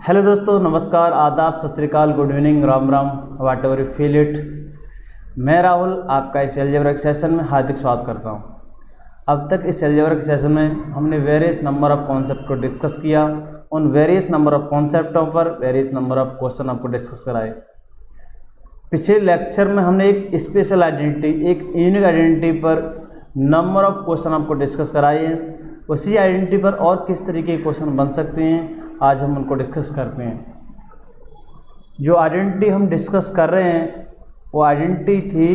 Hello दोस्तों, नमस्कार, आदाब, सत श्री अकाल, good evening, Ram Ram, whatever you feel it. मैं राहुल आपका इस अलजेब्रा के सेशन में हार्दिक स्वागत करता हूं। अब तक इस अलजेब्रा के सेशन में हमने वेरियस नंबर ऑफ कॉन्सेप्ट को डिस्कस किया। उन वेरियस नंबर ऑफ कॉन्सेप्टों पर वेरियस नंबर ऑफ क्वेश्चन आपको डिस्कस कराए। पिछले लेक्चर में हमने एक स्पेशल आइडेंटिटी, एक यूनिक आइडेंटिटी पर नंबर ऑफ क्वेश्चन आपको डिस्कस कराए हैं। उसी आइडेंटिटी पर और किस तरीके के क्वेश्चन बन सकते हैं, आज हम उनको डिस्कस करते हैं। जो आइडेंटिटी हम डिस्कस कर रहे हैं वो आइडेंटिटी थी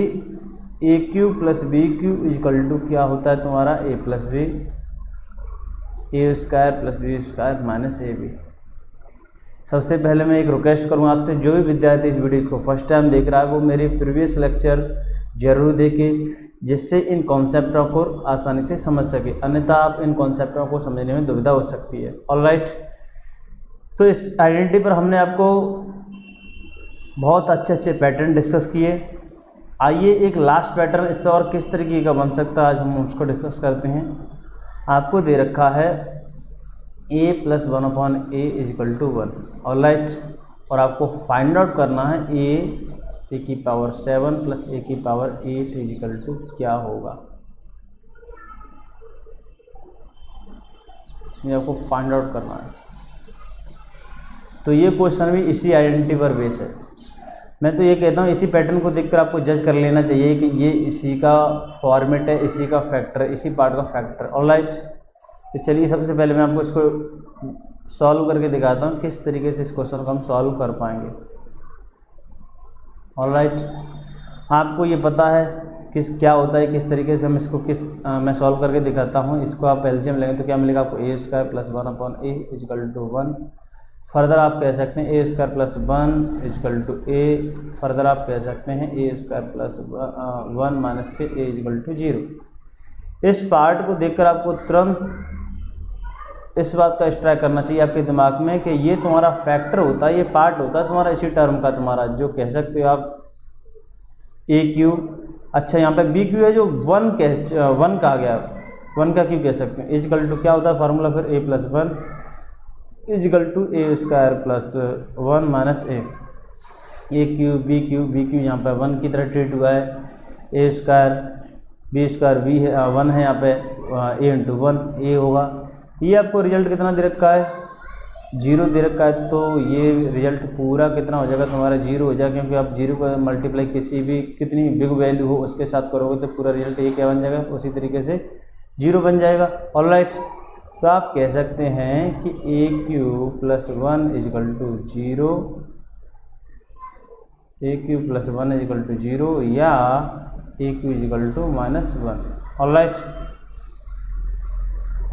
a cube plus b cube equal to क्या होता है तुम्हारा a plus b, a square plus b square minus a b. सबसे पहले मैं एक रिक्वेस्ट करूँगा आपसे, जो भी विद्यार्थी इस वीडियो को फर्स्ट टाइम देख रहा है वो मेरे प्रीवियस लेक्चर जरूर देखे, जिससे इन कॉन्सेप्टों को आसानी से समझ सके, अन्यथा आप इन कॉन्सेप्टों को समझने में दुविधा हो सकती है। ऑलराइट, तो इस आइडेंटिटी पर हमने आपको बहुत अच्छे पैटर्न डिस्कस किए। आइए एक लास्ट पैटर्न इस पर और किस तरीके का बन सकता है आज हम उसको डिस्कस करते हैं। आपको दे रखा है a plus 1/a is equal to 1। Alright, और आपको फाइंड आउट करना है a की पावर 7 प्लस a की पावर 8 इजकल टू क्या होगा, ये आपको फाइंड आउट करना है। तो ये क्वेश्चन भी इसी आइडेंटिटी पर बेस है। मैं तो ये कहता हूँ इसी पैटर्न को देखकर आपको जज कर लेना चाहिए कि ये इसी का फॉर्मेट है, इसी का फैक्टर है, इसी पार्ट का फैक्टर। ऑलराइट, तो चलिए सबसे पहले मैं आपको इसको सॉल्व करके दिखाता हूँ किस तरीके से इस क्वेश्चन को हम सॉल्व कर पाएंगे। ऑलराइट, आपको ये पता है क्या होता है, किस तरीके से हम इसको मैं सॉल्व करके दिखाता हूँ। इसको आप एलसीएम लेंगे तो क्या मिलेगा आपको a square plus 1/a is equal to 1। Further आप कह सकते हैं a square plus 1 equal to a. Further आप कह सकते हैं ए स्क्वायर प्लस 1 माइनस के ए इजकल टू 0। इस पार्ट को देखकर आपको तुरंत इस बात का स्ट्राइक करना चाहिए आपके दिमाग में कि ये तुम्हारा फैक्टर होता है, ये पार्ट होता है तुम्हारा इसी टर्म का, तुम्हारा जो कह सकते हो आप ए क्यू। अच्छा, यहाँ पे बी क्यू है जो 1 का आ गया, 1 का क्यू कह सकते हैं। इजकल टू क्या होता है फार्मूला फिर a plus 1 equal to a square plus 1 minus a cube b cube यहाँ पर 1 की तरह ट्रीट हुआ है। A square b square b है 1 है, यहाँ पे ए इंटू 1 ए होगा। ये आपको रिजल्ट कितना दे रखा है, 0 दे रखा है। तो ये रिजल्ट पूरा कितना हो जाएगा तुम्हारा 0 हो जाएगा, क्योंकि आप 0 को मल्टीप्लाई कितनी बिग वैल्यू हो उसके साथ करोगे तो पूरा रिजल्ट ये क्या बन जाएगा, उसी तरीके से 0 बन जाएगा। ऑलराइट, तो आप कह सकते हैं कि a cube plus 1 equal to 0, a cube plus 1 equal to 0 या a cube equal to minus 1। Alright,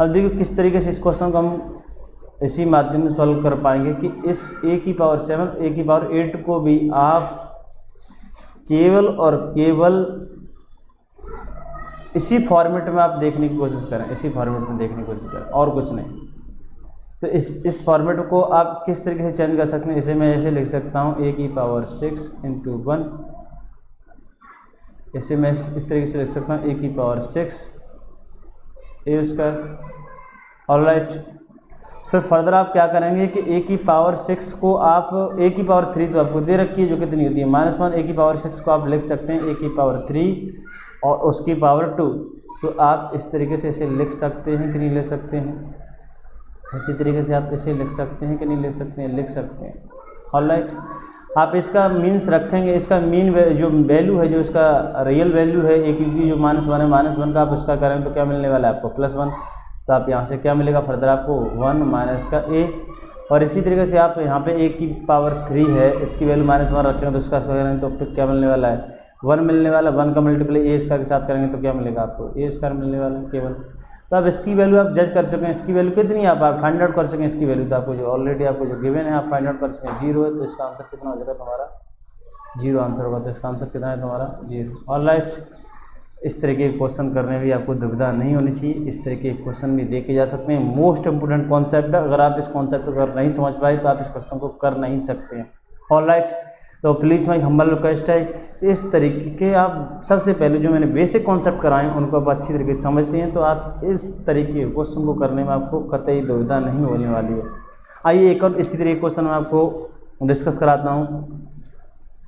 अब देखिए किस तरीके से इस क्वेश्चन को हम इसी माध्यम में सॉल्व कर पाएंगे कि इस ए की पावर 7 ए की पावर 8 को भी आप केवल और केवल इसी फॉर्मेट में आप देखने की कोशिश करें, इसी फॉर्मेट में देखने की कोशिश करें और कुछ नहीं। तो इस फॉर्मेट को आप किस तरीके से चेंज कर सकते हैं, इसे मैं ऐसे लिख सकता हूँ ए की पावर 6 इंटू 1। इसे मैं इस तरीके से लिख सकता हूँ ए की पावर 6 ए स्क्वायर। ऑलराइट, फिर फर्दर आप क्या करेंगे कि ए की पावर 6 को आप ए की पावर 3 तो आपको दे रखी है जो कितनी होती है -1। ए की पावर 6 को आप लिख सकते हैं ए की पावर 3 और उसकी पावर 2। तो आप इस तरीके से इसे लिख सकते हैं कि नहीं लिख सकते हैं, इसी तरीके से आप इसे लिख सकते हैं कि नहीं लिख सकते हैं, लिख सकते हैं। ऑलराइट, आप इसका मीन्स रखेंगे, इसका मीन जो वैल्यू है, जो इसका रियल वैल्यू है ए क्योंकि जो -1 है, -1 का आप उसका करेंगे तो क्या मिलने वाला है आपको +1। तो आप यहाँ से क्या मिलेगा फर्दर आपको 1 माइनस का ए। और इसी तरीके से आप यहाँ पे ए की पावर 3 है, इसकी वैल्यू -1 रखेंगे तो उसका करेंगे तो फिर क्या मिलने वाला है 1 मिलने वाला। 1 का मल्टीप्लाई ए स्क्वायर के साथ करेंगे तो क्या मिलेगा आपको ए स्क्वायर मिलने वाला है केवल। तो आप इसकी वैल्यू आप जज कर सकें, इसकी वैल्यू कितनी है आप फाइंड आउट कर सकें इसकी वैल्यू। तो आपको जो ऑलरेडी आपको जो गिवन है आप फाइंड आउट कर सकें 0 है, तो इसका आंसर कितना हो जाएगा तुम्हारा 0 आंसर होगा। तो इसका आंसर कितना है तुम्हारा 0। ऑलराइट, इस तरीके के क्वेश्चन करने में भी आपको दुविधा नहीं होनी चाहिए, इस तरीके के क्वेश्चन भी देखे जा सकते हैं। मोस्ट इंपोर्टेंट कॉन्सेप्ट है, अगर आप इस कॉन्सेप्ट को अगर नहीं समझ पाए तो आप इस क्वेश्चन को कर नहीं सकते हैं। ऑलराइट, तो प्लीज़ माई हम्बल रिक्वेस्ट है इस तरीके के आप सबसे पहले जो मैंने बेसिक कॉन्सेप्ट कराए उनको आप अच्छी तरीके से समझते हैं तो आप इस तरीके के क्वेश्चन को करने में आपको कतई दुविधा नहीं होने वाली है। आइए एक और इसी तरीके क्वेश्चन मैं आपको डिस्कस कराता हूँ।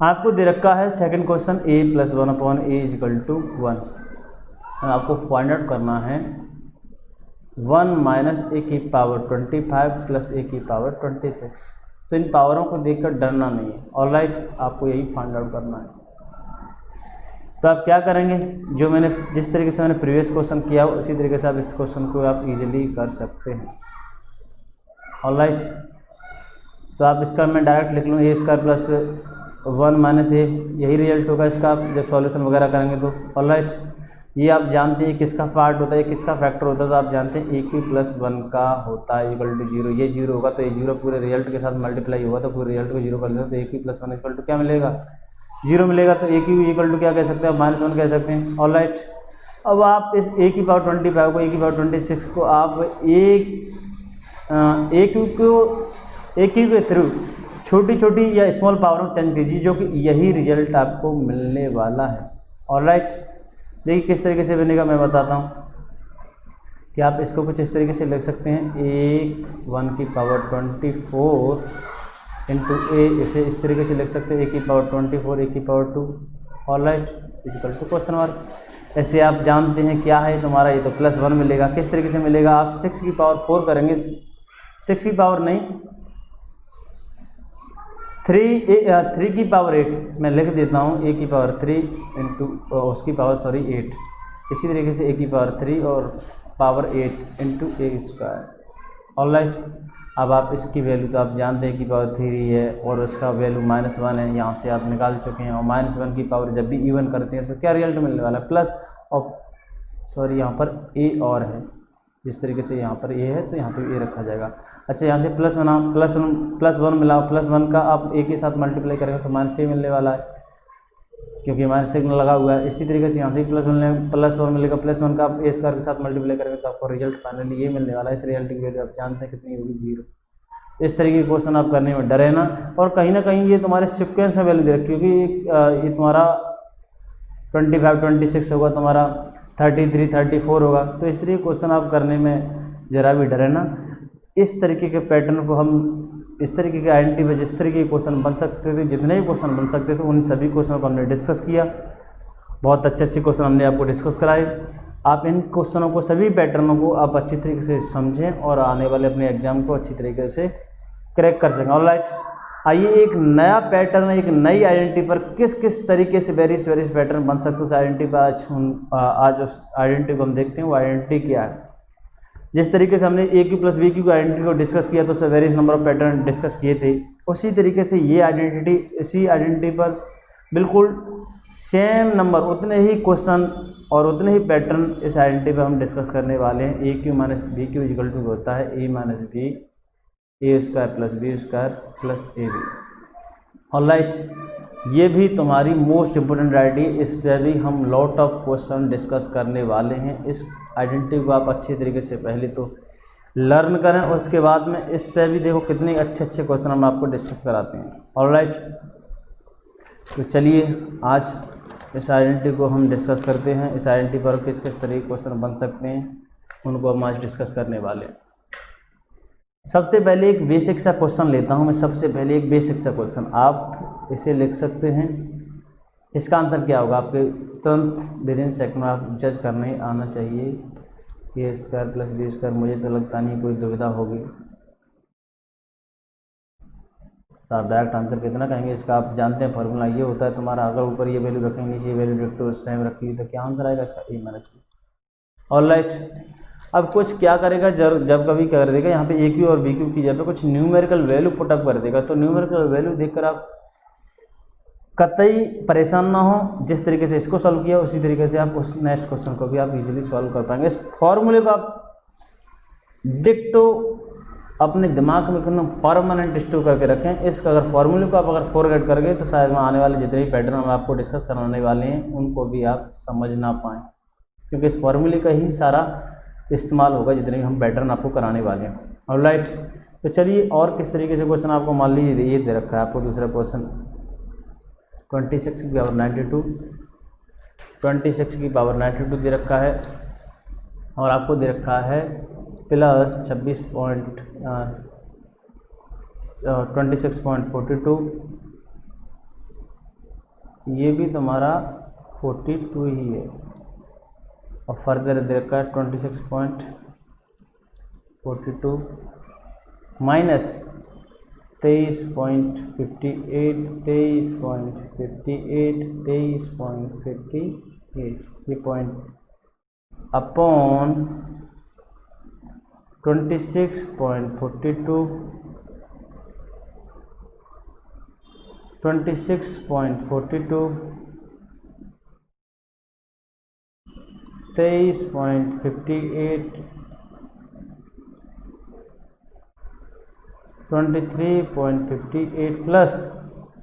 आपको दे रखा है सेकंड क्वेश्चन a + 1/a = 1। आपको फाइंड आउट करना है 1 - a⁻25 + a⁻26। तो इन पावरों को देखकर डरना नहीं है, ऑलराइट, आपको यही फाइंड आउट करना है। तो आप क्या करेंगे, जिस तरीके से मैंने प्रीवियस क्वेश्चन किया उसी तरीके से आप इस क्वेश्चन को आप इजीली कर सकते हैं, ऑलराइट। तो आप इसका मैं डायरेक्ट लिख लूँ a² + 1 - a, यही रिजल्ट होगा इसका आप जब सॉल्यूशन वगैरह करेंगे तो, ऑलराइट। ये आप जानते हैं किसका पार्ट होता है, किसका फैक्टर होता है, तो आप जानते हैं a³ + 1 का होता है = 0। ये 0 होगा तो ये 0 पूरे रिजल्ट के साथ मल्टीप्लाई होगा तो पूरे रिजल्ट को 0 कर देता तो a³ + 1 = क्या मिलेगा, 0 मिलेगा। तो a³ क्या कह सकते हैं, -1 कह सकते हैं, ऑलराइट। अब आप इस a⁻25 को a⁻26 को आप a³ के थ्रू छोटी छोटी या स्मॉल पावर में चेंज कीजिए, जो कि यही रिजल्ट आपको मिलने वाला है, ऑलराइट। देखिए किस तरीके से बनेगा मैं बताता हूँ कि आप इसको कुछ इस तरीके से लिख सकते हैं, 1 × a, इसे इस तरीके से लिख सकते हैं a⁻24 a⁻2, alright, = question mark. ऐसे आप जानते हैं क्या है तुम्हारा, ये तो +1 मिलेगा। किस तरीके से मिलेगा, आप 6⁻4 करेंगे, 6⁻4 नहीं 3⁸ मैं लिख देता हूँ, a⁻3 × 8, इसी तरीके से a⁻3 और पावर 8 × a², ऑलराइट। अब आप इसकी वैल्यू तो आप जानते हैं कि पावर 3 है और उसका वैल्यू -1 है, यहाँ से आप निकाल चुके हैं। और -1 की पावर जब भी इवन करते हैं तो क्या रिजल्ट मिलने वाला है, प्लस, और सॉरी यहाँ पर a और है, जिस तरीके से यहाँ पर a है तो यहाँ पर a रखा जाएगा। अच्छा, यहाँ से प्लस बनाओ, +1 मिलाओ, +1 का आप a के साथ मल्टीप्लाई करेंगे तो -6 मिलने वाला है, क्योंकि -6 लगा हुआ है। इसी तरीके से यहाँ से +1 मिलेगा, +1 का आप a² के साथ मल्टीप्लाई करेंगे तो आपको रिजल्ट फाइनली ये मिलने वाला है। इस रिजल्ट की वैल्यू आप जानते हैं कितनी होगी, 0। इस तरीके के क्वेश्चन आप करने में डरे ना, और कहीं ना कहीं ये तुम्हारे सिक्वेंस में वैल्यू दे रखी होगी, ये तुम्हारा 25 26 होगा, तुम्हारा 33 34 होगा। तो इस तरीके क्वेश्चन आप करने में ज़रा भी डरे ना। इस तरीके के पैटर्न को हम, इस तरीके के आइडेंटिटी में जिस तरीके के क्वेश्चन बन सकते थे, जितने भी क्वेश्चन बन सकते थे, उन सभी क्वेश्चनों को हमने डिस्कस किया। बहुत अच्छे क्वेश्चन हमने आपको डिस्कस कराए। आप इन क्वेश्चनों को, सभी पैटर्नों को आप अच्छी तरीके से समझें और आने वाले अपने एग्जाम को अच्छी तरीके से क्रैक कर सकें, ऑलराइट। आइए एक नया पैटर्न, एक नई आइडेंटिटी पर किस किस तरीके से वेरियस पैटर्न बन सकते हैं उस आइडेंटिटी पर आज उस आइडेंटिटी को हम देखते हैं। वो आइडेंटिटी क्या है, जिस तरीके से हमने a³ + b³ की आइडेंटिटी को डिस्कस किया तो उसमें various number of pattern discuss किए थे, उसी तरीके से ये आइडेंटिटी, इसी आइडेंटिटी पर बिल्कुल सेम नंबर, उतने ही क्वेश्चन और उतने ही पैटर्न इस आइडेंटिटी पर हम डिस्कस करने वाले हैं। a³ - b³ होता है a - b a² + b² + ab, alright. ये भी तुम्हारी मोस्ट इम्पोर्टेंट आइडेंटिटी, इस पर भी हम लॉट ऑफ क्वेश्चन डिस्कस करने वाले हैं। इस आइडेंटिटी को आप अच्छे तरीके से पहले तो लर्न करें और उसके बाद में इस पर भी देखो कितने अच्छे क्वेश्चन हम आपको डिस्कस कराते हैं, ऑलराइट। तो चलिए आज इस आइडेंटिटी को हम डिस्कस करते हैं। इस आइडेंटिटी पर किस किस तरह के क्वेश्चन बन सकते हैं उनको हम आज डिस्कस करने वाले हैं। सबसे पहले एक बेसिक सा क्वेश्चन लेता हूं मैं, सबसे पहले एक बेसिक सा क्वेश्चन आप इसे लिख सकते हैं। इसका आंसर क्या होगा आपके तुरंत विदिन सेकंड में आप जज करने आना चाहिए। a² + b², मुझे तो लगता नहीं कोई दुविधा होगी, तो आप डायरेक्ट आंसर कितना कहेंगे इसका। आप जानते हैं फॉर्मूला ये होता है तुम्हारा, अगर ऊपर ये वैल्यू रखेंगे नीचे ये वैल्यू डिरेक्टिव सेम रखी तो क्या आंसर आएगा इसका, a - b, ऑलराइट। अब कुछ क्या करेगा, जब कभी कर देगा यहाँ पे a³ और b³ की जगह कुछ न्यूमेरिकल वैल्यू पुटअप कर देगा, तो न्यूमेरिकल वैल्यू देखकर आप कतई परेशान ना हो। जिस तरीके से इसको सॉल्व किया उसी तरीके से आप उस नेक्स्ट क्वेश्चन को भी आप इजीली सॉल्व कर पाएंगे। इस फॉर्मूले को आप डिक्टो अपने दिमाग में एकदम परमानेंट स्टोर करके रखें। इस अगर फॉर्मूले को आप अगर फॉरगेट कर गए तो शायद आने वाले जितने भी पैटर्न हम आपको डिस्कस कराने वाले हैं उनको भी आप समझ ना पाएँ, क्योंकि इस फॉर्मूले का ही सारा इस्तेमाल होगा जितने भी हम पैटर्न आपको कराने वाले हैं, ऑलराइट। तो चलिए और किस तरीके से क्वेश्चन आपको मान लीजिए ये दे रखा है आपको दूसरा क्वेश्चन, 26 की पावर 92, 26 की पावर 92 दे रखा है और आपको दे रखा है प्लस 26.42, ये भी तुम्हारा 42 ही है, और फर्दर दे रखा है 26.42 माइनस 23.58, 23.58 ये पॉइंट अपॉन 26.42, 23.58 23.58 प्लस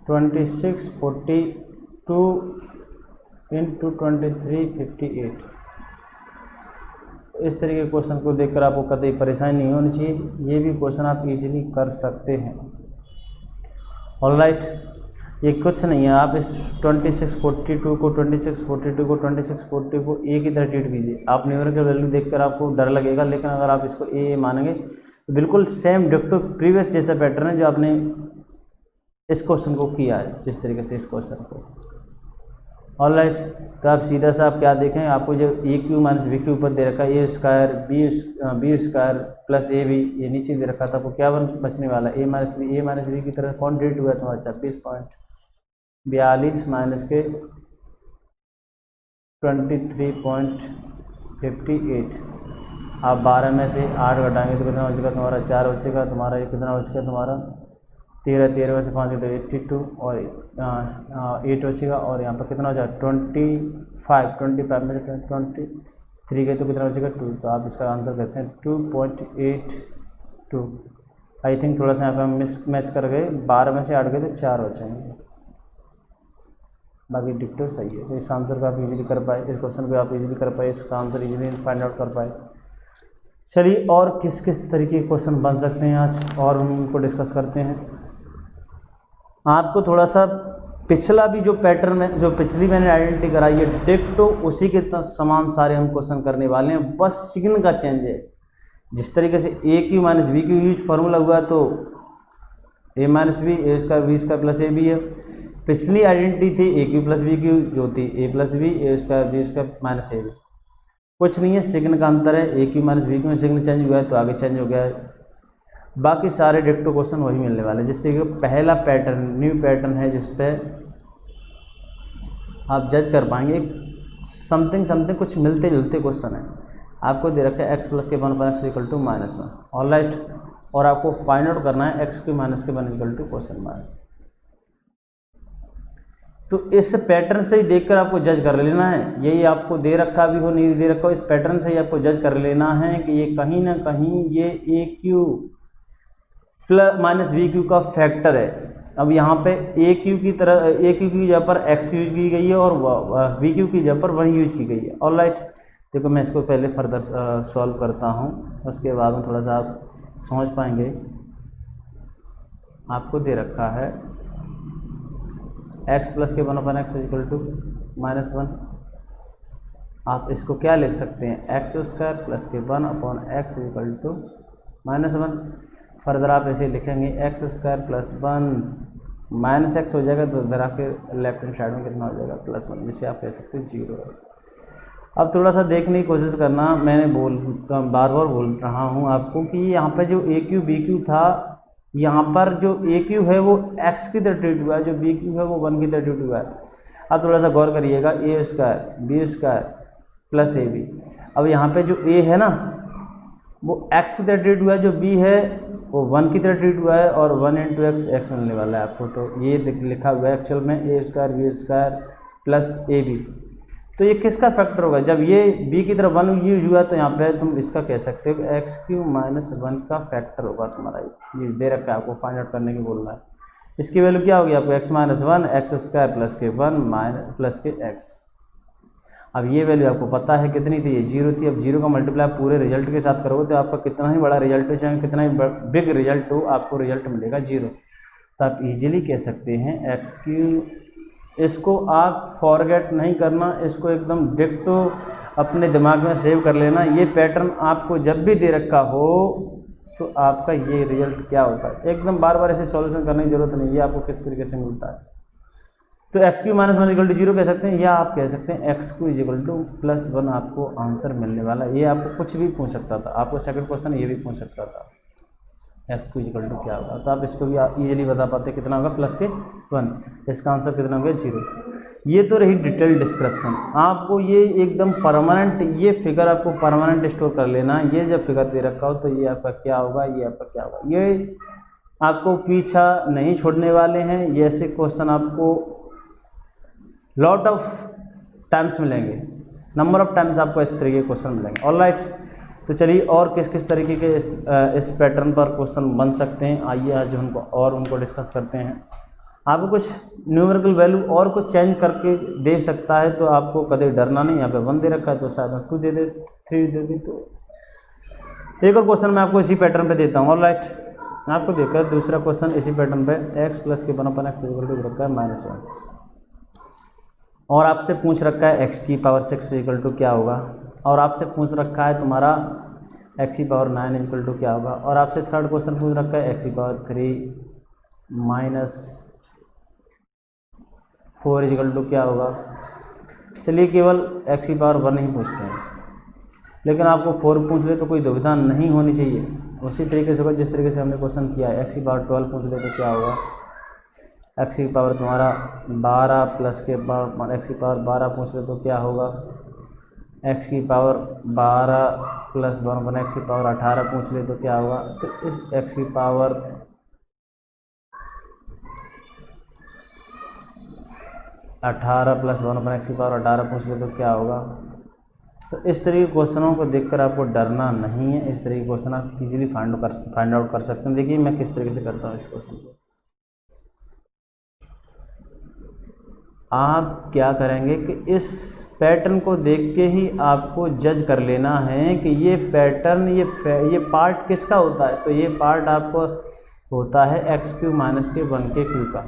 2642 इंटू 2358। इस तरीके के क्वेश्चन को देखकर आपको कतई परेशानी नहीं होनी चाहिए, ये भी क्वेश्चन आप इजीली कर सकते हैं। ऑलराइट, ये कुछ नहीं है, आप इस 2642 को 2640 को ए की तरह ट्रीट कीजिए। आप न्यूमेरिकल वैल्यू देखकर आपको डर लगेगा, लेकिन अगर आप इसको ए मानेंगे तो बिल्कुल सेम डिक्टो प्रीवियस जैसा पैटर्न है जो आपने इस क्वेश्चन को किया है, जिस तरीके से इस क्वेश्चन को। ऑलराइट, तो आप सीधा सा आप क्या देखें, आपको जो a Q minus B cube ऊपर दे रखा है, a square b square plus a b, ये नीचे दे रखा था, आपको क्या बचने वाला है, ए माइनस बी की तरह कौन डिट हुआ है तुम्हारा 26.42 माइनस के 23.58। आप 12 में से 8 घटाएंगे तो कितना बचेगा तुम्हारा, 4 बचेगा तुम्हारा, ये कितना बचेगा तुम्हारा 13 में से 5 तो 82 और 8 बचेगा, और यहाँ पर कितना बचा 25 में 23 गए तो कितना बचेगा 2। तो आप इसका आंसर करते हैं 2.82। आई थिंक थोड़ा सा यहाँ पर हम मिस मैच कर गए, 12 में से 8 गए तो 4 बचेंगे, बाकी डिक्टो सही है। तो इस आंसर को आप इजीली कर पाए, इस क्वेश्चन को आप इजीली कर पाए, इसका आंसर इजीली फाइंड आउट कर पाए। चलिए, और किस किस तरीके के क्वेश्चन बन सकते हैं आज, और हम उनको डिस्कस करते हैं। आपको थोड़ा सा पिछला भी जो पैटर्न है, जो पिछली मैंने आइडेंटिटी कराई है डिक्टो, उसी के समान सारे हम क्वेश्चन करने वाले हैं, बस सिग्न का चेंज है। जिस तरीके से a Q minus B cube use formula हुआ तो a minus b a square b square plus a b है। पिछली आइडेंटिटी थी a cube plus b cube, जो थी a plus b a square b square minus a b. कुछ नहीं है, सिग्न का अंतर है, ए क्यू माइनस बी क्यू में सिग्न चेंज हुआ है तो आगे चेंज हो गया है। बाकी सारे डिक्टो क्वेश्चन वही मिलने वाले हैं। जिस तरीके का पहला पैटर्न न्यू पैटर्न है जिस पे आप जज कर पाएंगे, समथिंग कुछ मिलते जुलते क्वेश्चन है। आपको दे रखा है एक्स प्लस के 1/x इक्वल टू -1, ऑलराइट, और आपको फाइंड आउट करना है एक्स क्यू माइनस के 1 इक्वल टू क्वेश्चन मार्क। तो इस पैटर्न से ही देखकर आपको जज कर लेना है, यही आपको दे रखा भी हो नहीं दे रखा हो, इस पैटर्न से ही आपको जज कर लेना है कि ये कहीं ना कहीं ये a cube plus minus B cube का फैक्टर है। अब यहाँ पे ए क्यू की तरह ए क्यू की जगह पर एक्स यूज की गई है और बी क्यू की जगह पर वही यूज की गई है। ऑलराइट, देखो मैं इसको पहले फर्दर सॉल्व करता हूँ, उसके बाद में थोड़ा सा आप समझ पाएंगे। आपको दे रखा है x प्लस के 1/x इक्वल टू -1। आप इसको क्या लिख सकते हैं, एक्स स्क्वायर प्लस के 1/x इक्वल टू -1। फर्दर आप ऐसे लिखेंगे एक्स स्क्वायर प्लस 1 -x हो जाएगा, तो इधर आपके लेफ्ट हैंड साइड में कितना हो जाएगा +1, जिसे आप कह सकते हैं 0। अब थोड़ा सा देखने की कोशिश करना, मैंने बार बार बोल रहा हूँ आपको कि यहाँ पे जो ए क्यू बी क्यू था, यहाँ पर जो ए क्यू है वो x की तरह ट्रीट हुआ है, जो बी क्यू है वो 1 की तरह ट्रीट हुआ है। अब थोड़ा सा गौर करिएगा, a square b square plus a b. अब यहाँ पे जो a है ना वो x की तरह ट्रीट हुआ है, जो b है वो 1 की तरह ट्रीट हुआ है, और 1 × x मिलने वाला है आपको। तो ये लिखा हुआ है एक्चुअल में a square b square plus a b. तो ये किसका फैक्टर होगा, जब ये b की तरफ 1 यूज हुआ तो यहाँ पे तुम इसका कह सकते हो x³ - 1 का फैक्टर होगा तुम्हारा। ये दे रखा है, आपको फाइंड आउट करने की बोलना है। इसकी वैल्यू क्या होगी आपको x - 1 x² प्लस के 1 प्लस के x। अब ये वैल्यू आपको पता है कितनी थी, ये 0 थी। अब 0 का मल्टीप्लाई पूरे रिजल्ट के साथ करोगे तो आपका कितना ही बड़ा रिजल्ट हो, चाहे कितना ही बिग रिजल्ट हो, आपको रिजल्ट मिलेगा 0। तो आप इजीली कह सकते हैं x³। इसको आप फॉरगेट नहीं करना, इसको एकदम डिक्टो अपने दिमाग में सेव कर लेना। ये पैटर्न आपको जब भी दे रखा हो तो आपका ये रिजल्ट क्या होता है। एकदम बार बार ऐसे सॉल्यूशन करने की जरूरत नहीं है, आपको किस तरीके से मिलता है। तो x q minus one equal to zero कह सकते हैं, या आप कह सकते हैं x q is equal to plus one आपको आंसर मिलने वाला। ये आपको कुछ भी पूछ सकता था, आपको सेकंड क्वेश्चन ये भी पूछ सकता था x q is equal to क्या होगा, तो आप इसको भी इजीली बता पाते कितना होगा प्लस के वन, इसका आंसर कितना हो गया जीरो। ये तो रही डिटेल डिस्क्रिप्शन। आपको ये एकदम परमानेंट, ये फिगर आपको परमानेंट स्टोर कर लेना। ये जब फिगर दे रखा हो तो ये आपका क्या होगा, ये आपका क्या होगा, ये आपको पीछा नहीं छोड़ने वाले हैं। ये ऐसे क्वेश्चन आपको लॉट ऑफ टाइम्स मिलेंगे, नंबर ऑफ टाइम्स आपको इस तरीके के क्वेश्चन मिलेंगे। ऑलराइट, तो चलिए और किस किस तरीके के इस पैटर्न पर क्वेश्चन बन सकते हैं, आइए आज उनको डिस्कस करते हैं। आपको कुछ न्यूमेरिकल वैल्यू और कुछ चेंज करके दे सकता है, तो आपको कभी डरना नहीं। यहाँ पे 1 दे रखा है तो शायद 2 दे दे, 3 दे दे। तो एक और क्वेश्चन मैं आपको इसी पैटर्न पे देता हूँ। ऑलराइट, आपको देखा दूसरा क्वेश्चन इसी पैटर्न पे, एक्स प्लस के 1/x इक्वल टू रखा है -1, और आपसे पूछ रखा है एक्स की पावर 6 इक्वल टू क्या होगा, और आपसे पूछ रखा है तुम्हारा एक्स की पावर 9 इक्वल टू क्या होगा, और आपसे थर्ड क्वेश्चन पूछ रखा है एक्स की पावर 3 -4 इक्वल टू क्या होगा। चलिए केवल एक्स की पावर 1 ही पूछते हैं, लेकिन आपको 4 पूछ ले तो कोई दुविधा नहीं होनी चाहिए। उसी तरीके से होगा जिस तरीके से हमने क्वेश्चन किया है। एक्स की पावर 12 पूछ ले तो क्या होगा, एक्स की पावर तुम्हारा 12 प्लस के पावर एक्स की पावर 12 पूछ ले तो क्या होगा, एक्स की पावर 12 प्लस 1 एक्स की पावर 18 पूछ ले तो क्या होगा। तो इस एक्स की पावर 18 प्लस 1 एक्स की पावर 18 पूछ ले तो क्या होगा। तो इस तरह के क्वेश्चनों को देखकर आपको डरना नहीं है। इस तरह के क्वेश्चन आप इजीली फाइंड आउट कर सकते हैं। देखिए मैं किस तरीके से करता हूँ इस क्वेश्चन को। आप क्या करेंगे कि इस पैटर्न को देख के ही आपको जज कर लेना है कि ये पैटर्न, ये पार्ट किसका होता है। तो ये पार्ट आपको होता है एक्स क्यू माइनस के 1 के क्यू का।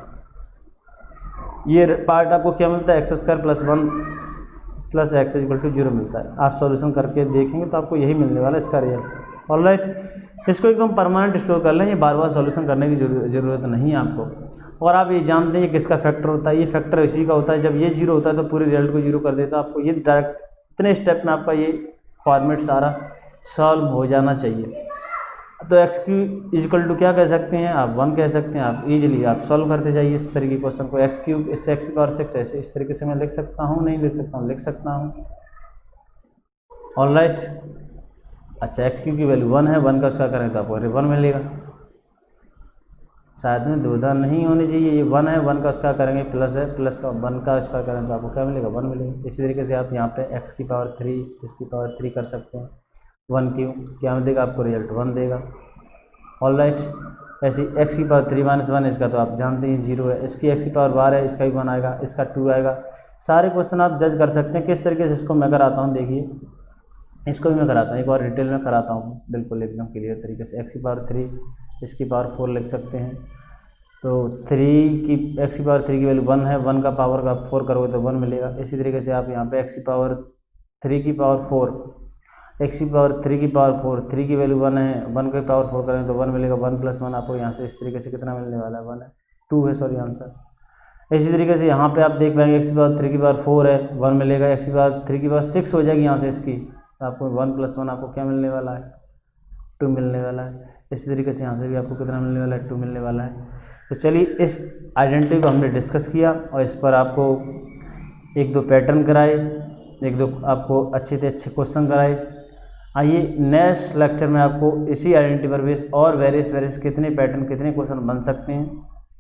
ये पार्ट आपको क्या मिलता है, x² plus 1 plus x equal to 0 मिलता है। आप सॉल्यूशन करके देखेंगे तो आपको यही मिलने वाला है इसका रिजल्ट। ऑलराइट, इसको एकदम परमानेंट स्टोर कर लें, ये बार बार सॉल्यूशन करने की ज़रूरत नहीं है आपको। और आप ये जानते हैं किसका फैक्टर होता है, ये फैक्टर इसी का होता है। जब ये 0 होता है तो पूरे रिजल्ट को 0 कर देता है। आपको ये डायरेक्ट इतने स्टेप में आपका ये फॉर्मेट सारा सॉल्व हो जाना चाहिए। तो एक्स क्यू इक्वल टू क्या कह सकते हैं आप, 1 कह सकते हैं। आप इजीली आप सॉल्व करते जाइए इस तरीके के क्वेश्चन को। एक्स क्यूब इससे एक्स की पावर 6 ऐसे इस तरीके से मैं लिख सकता हूँ, नहीं लिख सकता हूँ, लिख सकता हूँ। ऑलराइट, अच्छा एक्स क्यू की वैल्यू 1 है, 1 का उसका करें तो आपको 1 मिलेगा। शायद में दुविधा नहीं होनी चाहिए, ये 1 है, 1 का उसका करेंगे प्लस है, प्लस का 1 का उसका करें तो आपको क्या मिलेगा, 1 मिलेगा। इसी तरीके से आप यहाँ पे एक्स की पावर 3 इसकी पावर 3 कर सकते हैं। 1 क्यू क्या देगा आपको, रिजल्ट 1 देगा। ऑलराइट, ऐसी एक्स की पावर 3 - 1 इसका तो आप जानते हैं 0 है। इसकी एक्स की पावर 12 है, इसका भी 1 आएगा, इसका 2 आएगा। सारे क्वेश्चन आप जज कर सकते हैं। किस तरीके से इसको मैं कराता हूँ, देखिए इसको भी मैं कराता हूँ, एक और डिटेल में कराता हूँ बिल्कुल एकदम क्लियर तरीके से। एक्स की पावर 3 इसकी पावर 4 लिख सकते हैं। तो 3 की एक्स की पावर 3 की वैल्यू 1 है, 1 का पावर का 4 करोगे तो 1 मिलेगा। इसी तरीके से आप यहाँ पे एक्स की पावर 3 की पावर 4 एक्स की पावर 3 की पावर 4 3 की वैल्यू 1 है, 1 की पावर 4 करेंगे तो 1 मिलेगा। 1 + 1 आपको यहाँ से इस तरीके से कितना मिलने वाला है, 1 है, 2 है सॉरी आंसर। इसी तरीके से यहाँ पे आप देख पाएंगे एक्स की पावर 3 की पावर 4 है, 1 मिलेगा। एक्स की पावर 3 की पावर 6 हो जाएगी यहाँ से इसकी, तो आपको 1 + 1 आपको क्या मिलने वाला है, 2 मिलने वाला है। इसी तरीके से यहाँ से भी आपको कितना मिलने वाला है, 2 मिलने वाला है। तो चलिए इस आइडेंटिटी को हमने डिस्कस किया और इस पर आपको 1-2 पैटर्न कराए, 1-2 आपको अच्छे से अच्छे क्वेश्चन कराए। आइए नेक्स्ट लेक्चर में आपको इसी आइडेंटिटी पर बेस और वेरियस कितने पैटर्न कितने क्वेश्चन बन सकते हैं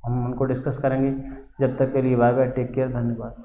हम उनको डिस्कस करेंगे। जब तक के लिए बाय बाय, टेक केयर, धन्यवाद।